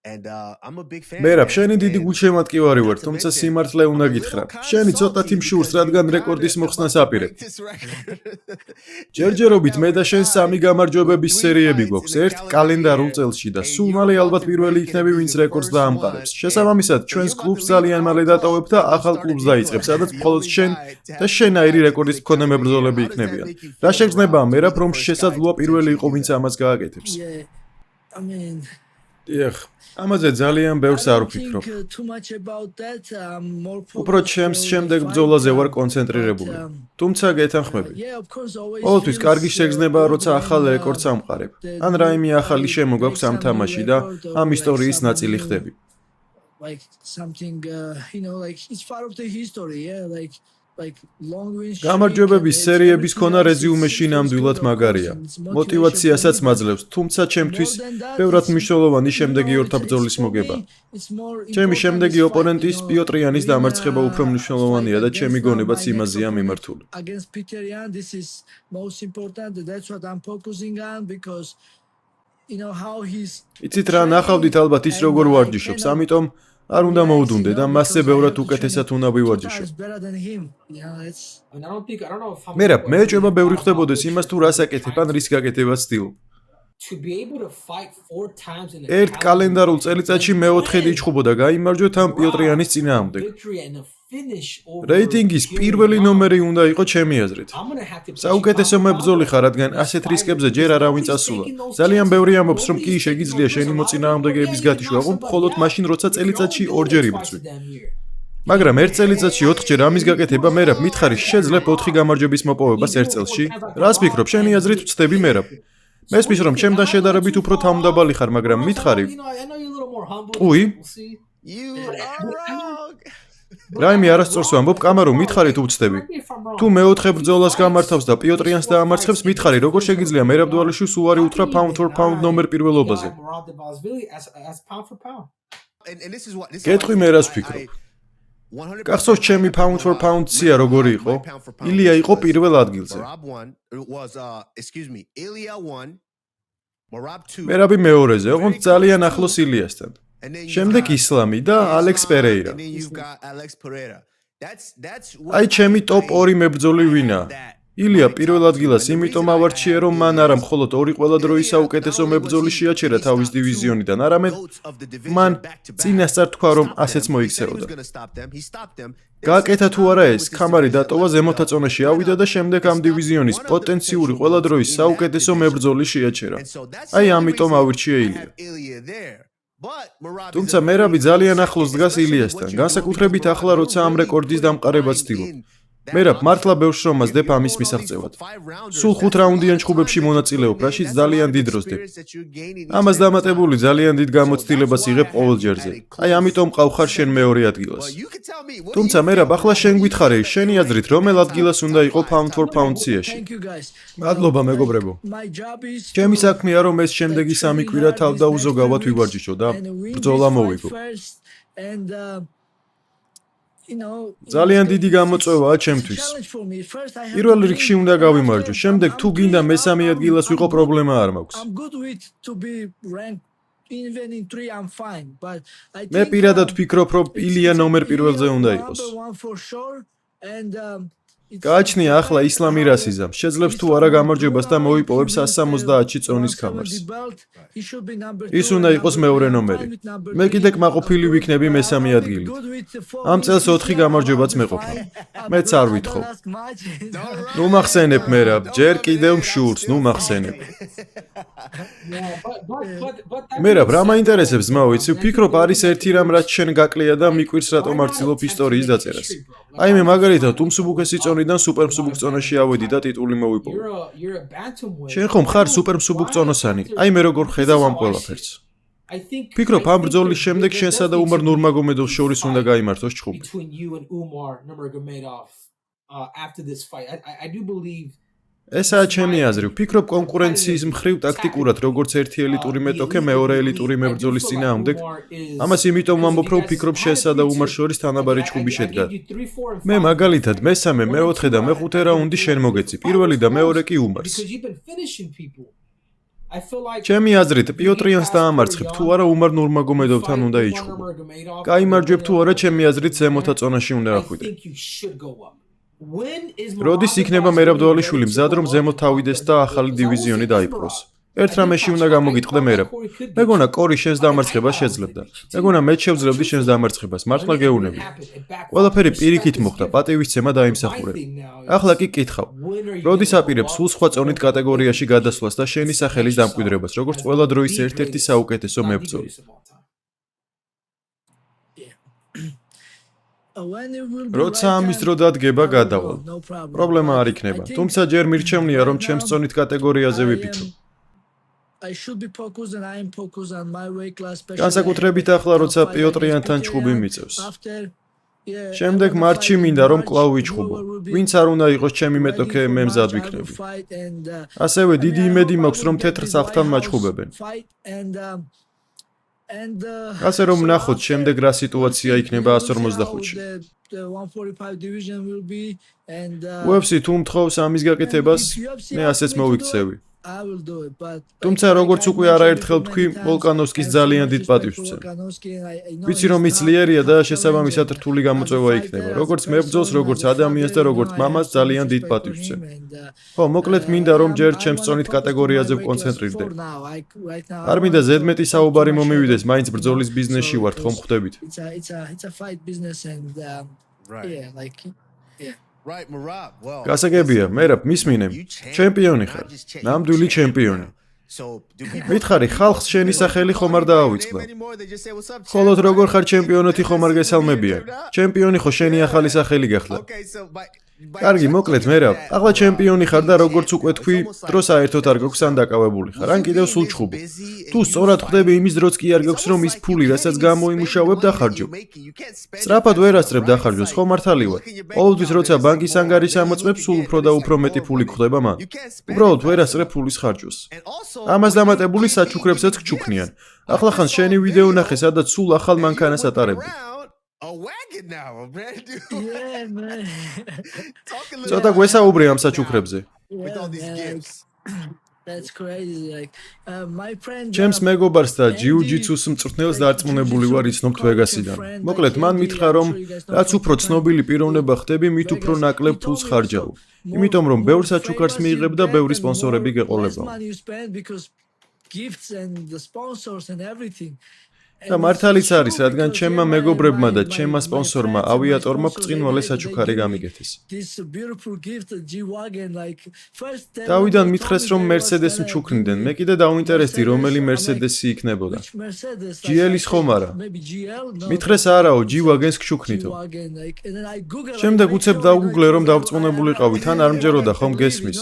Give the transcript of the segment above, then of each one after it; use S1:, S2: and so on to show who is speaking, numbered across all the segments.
S1: მერაბ, შენი დიდი გულშემატკივარი ვარ, თუმცა სიმართლე უნდა გითხრა. შენი ცოტათი მშურს, რადგან რეკორდის მოხსნას აპირებ. ჯერჯერობით მე და შენ 3 გამარჯვებების სერიები გვაქვს, ერთ კალენდარულ წელსში და სულ მალე ალბათ პირველი იქნები, ვინც რეკორდს დაამყარებს. შესაბამისად, ჩვენს კლუბს ძალიან მალე დატოვებ და ახალ კლუბს დაიწყებ, სადაც მხოლოდ შენ და შენაირი რეკორდის მქონე მებრძოლები იქნებიან. რა შეგრძნებაა მერაბ, რომ შესაძლოა პირველი იყო, ვინც ამას გააკეთებს. დიახ, ამაზე ძალიან ბევრს არ ვფიქრობ. უფრო ჩემს შემდეგ ბრძოლაზე ვარ კონცენტრირებული. თუმცა გეთანხმები. ყოველთვის კარგი შეგრძნებაა, როცა ახალ რეკორდს ამყარებ. ან რაიმე ახალი შემოგაქვს ამ თამაში და ამ ისტორიის ნაწილი ხდები. გამარჯვებების სერიების ქონა რეზიუმეში ნამდვილად მაგარია. მოტივაციასაც მაძლევს, თუმცა ჩემთვის ბევრად მნიშვნელოვანი შემდეგი ორთაბრძოლის მოგება. ჩემი შემდეგი ოპონენტის პიოტრიანის დამარცხება უფრო მნიშვნელოვანია და ჩემი გონებაც იმაზეა მიმართული. იცით რა, ნახავდით ალბათ ის როგორ ვარჯიშობს, ამიტომ არ უნდა მოუდუნდე და მასზე ბევრად უკეთესად უნდა ვივარჯიშო. მერაბ, მე ეჭვება ბევრი ხდებოდეს იმას თუ რას აკეთებ ან რის გაკეთებას ვცდილობ. ერთ კალენდარულ წელიწადში მე-4 იჩხუბოდა გაიმარჯვეთ ამ პიოტრიანის წინააღმდეგ. რეიტინგის პირველი ნომერი უნდა იყო ჩემი აზრით. საუკეთესო მებრძოლი ხარ, რადგან ასეთ რისკებზე ჯერ არავინ წასულა. ძალიან ბევრი ამბობს, რომ კი შეგიძლია შენი მოწინააღმდეგეების გათიშვა, მხოლოდ მაშინ, როცა წელიწადში 2-ჯერ იბრძვი. მაგრამ ერთ წელიწადში 4-ჯერ ამის გაკეთება მერაბ, მითხარი, შეძლებ 4 გამარჯვების მოპოვებას ერთ წელსში? რას ფიქრობ, შენი აზრით ვწდები მერაბ? მესმის, რომ ჩემთან შედარებით უფრო თავმდაბალი ხარ, მაგრამ მითხარი. უი? რაიმე არასწორს ვამბობ, კამარო, მითხარი თუ ვწდები. თუ მე-4 ბრძოლას გამართავს და პიოტრიანს დაამარცხებს, მითხარი, როგორ შეგიძლია მერაბ დვალიშვილს უარი უთხრა pound for pound ნომერ პირველობაზე? გეტყვი მე რას ვფიქრობ. გახსოვს ჩემი pound for pound ცია როგორი იყო? ილია იყო პირველ ადგილზე. მერაბი მეორეზე, ოღონდ ძალიან ახლოს ილიასთან. შემდეგ ისლამი და ალექს პერეირა. აი ჩემი ტოპ 2 მებრძოლი ვინაა? ილია პირველ ადგილას იმიტომ ავარჩია, რომ მან არა მხოლოდ 2 ყველა დროის საუკეთესო მებრძოლი შეაჩერა თავის დივიზიონიდან, არამედ მან წინასწარ თქვა, რომ ასეც მოიქცეოდა. გააკეთა თუ არა ეს, ქამარი დატოვა ზემოთა წონაში ავიდა და შემდეგ ამ დივიზიონის პოტენციური ყველა დროის საუკეთესო მებრძოლი შეაჩერა. აი ამიტომ ავირჩია ილია. თუმცა მერაბი ძალიან ახლოს დგას ილიასთან, განსაკუთრებით ახლა, როცა ამ რეკორდის დამყარებას ვცდილობ. მერაბ, მართლა ბევრ შრომას დებ ამის მისაღწევად. სულ 5 რაუნდიან ჩხუბებში მონაწილეობ, რაშიც ძალიან დიდ დროს დებ. ამას დამატებული ძალიან დიდ გამოცდილებას იღებ ყოველ ჯერზე. აი ამიტომ ყავხარ შენ მეორე ადგილას. თუმცა მერაბ, ახლა შენ გითხარე, შენი აზრით რომელ ადგილას უნდა იყო pound for pound ციაში? მადლობა მეგობრებო. ჩემი საქმეა, რომ ეს შემდეგი 3 კვირა თავდაუზოგავად ვივარჯიშო და ბრძოლა მოვიგო. ძალიან დიდი გამოწვევაა ჩემთვის. პირველ რიგში უნდა გავიმარჯვო, შემდეგ თუ გინდა მესამე ადგილას ვიყო, პრობლემა არ მაქვს. მე პირადად ვფიქრობ, რომ ილია ნომერ პირველზე უნდა იყოს. გააჩნია ახლა ისლამი რასიზამ. შეძლებს თუ არა გამარჯვებას და მოიპოვებს 170-ში წონის ქამარს. ის უნდა იყოს მეორე ნომერი. მე კიდე კმაყოფილი ვიქნები მესამე ადგილით. ამ წელს 4 გამარჯვებაც მეყოფა. მეც არ ვითხოვ. ნუ მახსენებ მერაბ, ჯერ კიდევ მშურს, ნუ მახსენებ. მერაბ, რა მაინტერესებს ძმაო, იცი, ვფიქრობ არის ერთი რამ, რაც შენ გაკლია და მიკვირს რატომ არ ცდილობ ისტორიის დაწერას. აი მე მაგალითად უმსუბუქესი წონიდან სუპერმსუბუქ წონაში ავედი და ტიტული მოვიპოვე. შენ ხომ ხარ სუპერმსუბუქ წონოსანი? აი მე როგორ ხედავ ამ ყველაფერს. ვფიქრობ ამ ბრძოლის შემდეგ შენსა და უმარ ნურმაგომედოვს შორის უნდა გაიმართოს ჩხუბი. ესაა ჩემი აზრი. ვფიქრობ კონკურენციის მხრივ ტაქტიკურად, როგორც ერთი ელიტური მეტოქე მეორე ელიტური მებრძოლის წინააღმდეგ. ამას იმიტომ ვამბობ, რომ ვფიქრობ შენსა და უმარ შორის თანაბარი ჩხუბი შედგა. მე მაგალითად მესამე, მე-4 და მე-5 რაუნდი შენ მოგეცი. პირველი და მეორე კი უმარს. ჩემი აზრით, პიოტრიანს დაამარცხებ თუ არა უმარ ნურმაგომედოვთან უნდა იჩხუბო. გაიმარჯვებ თუ არა, ჩემი აზრით ზემოთა წონაში უნდა ახვიდე. როდის იქნება მერაბ-დვალიშვილი მზად რომ ზემოთ თავიდეს და ახალი დივიზიონი დაიპყროს? ერთ რამეში უნდა გამოგიტყდე მერაბ. მეგონა კორი შენს დამარცხებას შეძლებდა. მეგონა მეც შევძლებდი შენს დამარცხებას, მართლა გეუბნები. ყველაფერი პირიქით მოხდა, პატივისცემა დაიმსახურე. ახლა კი კითხავ. როდის აპირებ სულ სხვა წონით კატეგორიაში გადასვლას და შენი სახელის დამკვიდრებას, როგორც ყველა დროის ერთ-ერთი საუკეთესო მებრძოლი? როცა ამის დრო დადგება, გადავალ. პრობლემა არ იქნება. თუმცა ჯერ მირჩევნია რომ ჩემს წონით კატეგორიაზე ვიფიქრო. განსაკუთრებით ახლა, როცა პიოტრიანთან ჩხუბი მიწევს. შემდეგ მარტში მინდა რომ კვლავ ვიჩხუბო. ვინც არ უნდა იყოს ჩემი მეტოქე, მე მზად ვიქნები. ასევე დიდი იმედი მაქვს რომ თეთრ სახლთან მაჩხუბებენ. ასე რომ ნახოთ შემდეგ რა სიტუაცია იქნება 145-ში. UFC თუ მთხოვს ამის გაკეთებას, მე ასეც მოვიქცევი. თუმცა როგორც უკვე არაერთხელ ვთქვი, ვოლკანოვსკის ძალიან დიდ პატივს ვცემ. ვიცი რომ ის ძლიერია და შესაბამისად რთული გამოწვევა იქნება, როგორც მებრძოლს, როგორც ადამიანს და როგორც მამას ძალიან დიდ პატივს ვცემ. ხო, მოკლედ მინდა რომ ჯერ ჩემს წონით კატეგორიაზე ვკონცენტრირდე. არ მინდა ზედმეტი საუბარი მომივიდეს, მაინც ბრძოლის ბიზნესში ვართ, ხომ ხვდებით? გასაგებია, მერაბ, მისმინე, ჩემპიონი ხარ, ნამდვილი ჩემპიონი. მითხარი, ხალხს შენი სახელი ხომ არ დაავიწყდა? ხოლოდ როგორ ხარ ჩემპიონოთი ხომ არ გესალმებიან? ჩემპიონი ხო შენი ახალი სახელი გახდა? კარგი, მოკლედ, მერაბ, ახლა ჩემპიონი ხარ და როგორც უკვე თქვი, დრო საერთოდ არ გაქვს ან დაკავებული ხარ, ან კიდევ სულ ჩხუბი. თუ სწორად ხვდები იმის დროც კი არ გაქვს რომ ის ფული, რასაც გამოიმუშავებ, დახარჯო. სწრაფად ვერ ასწრებ დახარჯოს, ხო მართალი ვარ. ყოველთვის როცა ბანკის ანგარიშს ამოწმებ, სულ უფრო და უფრო მეტი ფული გვხვდება მან. უბრალოდ ვერ ასწრებ ფულის ხარჯოს. ამას დამატებული საჩუქრებსაც გჩუქნიან. ახლა ხან შენი ვიდეო ნახე, სადაც სულ ახალ მანქანას ატარებდი. ცოტა გვესაუბრე ამ საჩუქრებზე. ჩემს მეგობარს და ჯიუ-ჯიტსუს მწვრთნელს დარწმუნებული ვარ იცნობთ ვეგასიდან. მოკლედ, მან მითხრა რომ რაც უფრო ცნობილი პიროვნება ხდები, მით უფრო ნაკლებ ფულს ხარჯავ. იმიტომ რომ ბევრ საჩუქარს მიიღებ და ბევრი სპონსორები გეყოლებო. და მართალიც არის, რადგან ჩემმა მეგობრებმა და ჩემმა სპონსორმა ავიატორმა ბრწყინვალე საჩუქარი გამიგეთეს. თავიდან მითხრეს რომ მერსედეს მჩუქნიდნენ, მე კიდე დავინტერესდი რომელი მერსედესი იქნებოდა. GL-ის ხომ არა? მითხრეს არაო, G-Wagen-ს გჩუქნითო. შემდეგ უცებ დავგუგლე რომ დავწმუნებულიყავი, თან არ მჯეროდა ხომ გესმის.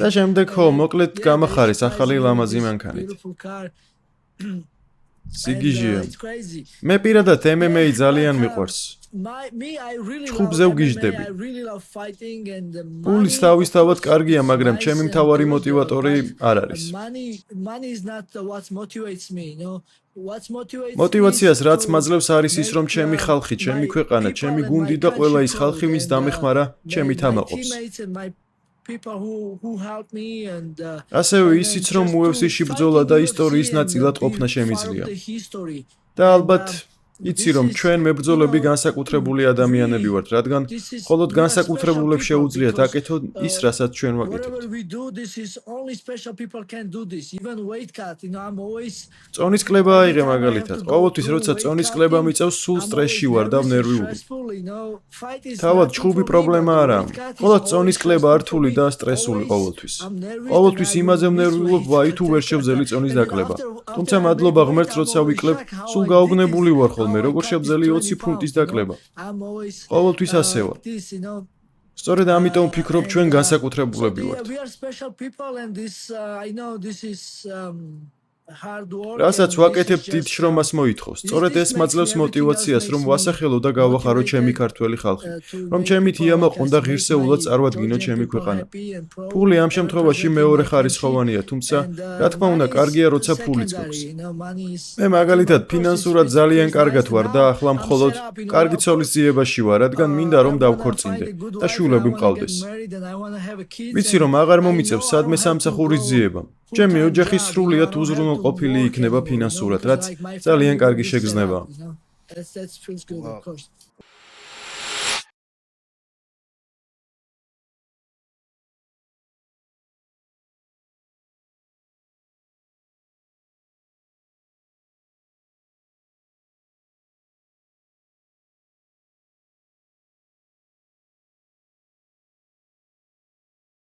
S1: და შემდეგ ხო, მოკლედ გამახარეს ახალი ლამაზი მანქანით. სიგიჟია. მე პირადად MMA ძალიან მიყვარს. ჩხუბზე ვგიჟდები. ფულის თავისთავად კარგია, მაგრამ ჩემი მთავარი მოტივატორი არ არის. მოტივაციას რაც მაძლევს არის ის, რომ ჩემი ხალხი, ჩემი ქვეყანა, ჩემი გუნდი და ყველა ის ხალხი, ვინც დამეხმარა, ჩემით ამაყობს. ასევე ისიც, რომ UFC-ში ბრძოლა და ისტორიის ნაწილად ყოფნა შემიძლია. და ალბათ იცი რომ ჩვენ მებრძოლები განსაკუთრებული ადამიანები ვართ, რადგან მხოლოდ განსაკუთრებულებს შეუძლიათ აკეთონ ის, რასაც ჩვენ ვაკეთებთ. წონის კლება აიღე მაგალითად. ყოველთვის როცა წონის კლება მიწევს, სულ სტრესში ვარ და ნერვიული. თავად ჩხუბი პრობლემა არაა. მხოლოდ წონის კლება ართული და სტრესული ყოველთვის. ყოველთვის იმაზე ვნერვიულობ, ვაი თუ ვერ შევძელი წონის დაკლება. თუმცა მადლობა ღმერთს, როცა ვიკლებ, სულ გაოგნებული ვარ ხოლმე, როგორ შევძელი 20 ფუნტის დაკლება. ყოველთვის ასე ვარ. სწორედ ამიტომ ვფიქრობ, ჩვენ განსაკუთრებულები ვართ. რასაც ვაკეთებ დიდ შრომას მოითხოვს. სწორედ ეს მაძლევს მოტივაციას, რომ ვასახელო და გავახარო ჩემი ქართველი ხალხი, რომ ჩემით იამაყონ და ღირსეულად წარვადგინო ჩემი ქვეყანა. ფული ამ შემთხვევაში მეორე ხარისხოვანია, თუმცა რა თქმა უნდა, კარგია, როცა ფულიც გაქვს. მე მაგალითად ფინანსურად ძალიან კარგად ვარ და ახლა მხოლოდ კარგი ცოლის ძიებაში ვარ, რადგან მინდა რომ დავქორწინდე და შვილები მყავდეს. ვიცი რომ აღარ მომიწევს სადმე სამსახურის ძიება. ჩემი ოჯახი სრულიად უზრუნველყოფილი იქნება ფინანსურად, რაც ძალიან კარგი შეგრძნებაა.